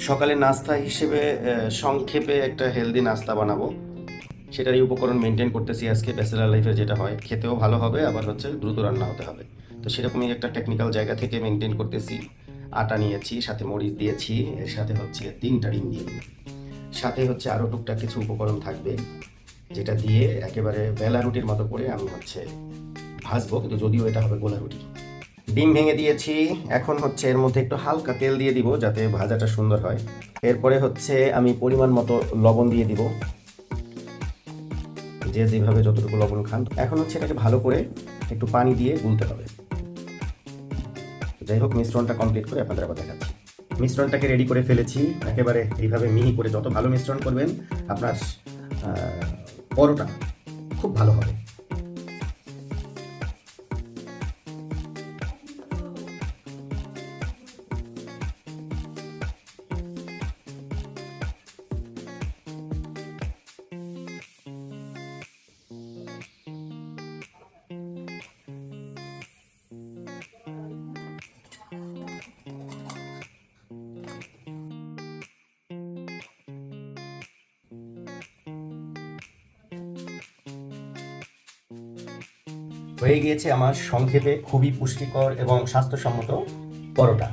সকালে নাস্তা হিসেবে সংক্ষেপে একটা হেলদি নাস্তা বানাবো, সেটারই উপকরণ মেনটেন করতেছি আজকে। ব্যাচেলার লাইফে যেটা হয়, খেতেও ভালো হবে, আবার হচ্ছে দ্রুত রান্না হতে হবে। তো সেরকমই একটা টেকনিক্যাল জায়গা থেকে মেনটেন করতেছি। আটা নিয়েছি, সাথে মরিচ দিয়েছি, এর সাথে হচ্ছে 3টা ডিম দিয়ে দিই। সাথে হচ্ছে আরও টুকটাক কিছু উপকরণ থাকবে, যেটা দিয়ে একেবারে বেলা রুটির মতো করে আমি হচ্ছে ভাজবো, কিন্তু যদিও এটা হবে গোলা রুটি। ডিম ভেঙে দিয়েছি, এখন হচ্ছে এর মধ্যে একটু হালকা তেল দিয়ে দিব যাতে ভাজাটা সুন্দর হয়। এরপরে হচ্ছে আমি পরিমাণ মতো লবণ দিয়ে দিব, যে যেভাবে যতটুকু লবণ খান। এখন হচ্ছে এটাকে ভালো করে একটু পানি দিয়ে গুলতে হবে। যাই হোক, মিশ্রণটা কমপ্লিট করে আপনাদের আবার দেখাচ্ছি। মিশ্রণটাকে রেডি করে ফেলেছি, একেবারে এইভাবে মিহি করে যত ভালো মিশ্রণ করবেন আপনার পরোটা খুব ভালো হবে। হয়ে গিয়েছে আমার সংক্ষেপে খুবই পুষ্টিকর এবং স্বাস্থ্যসম্মত পরোটা।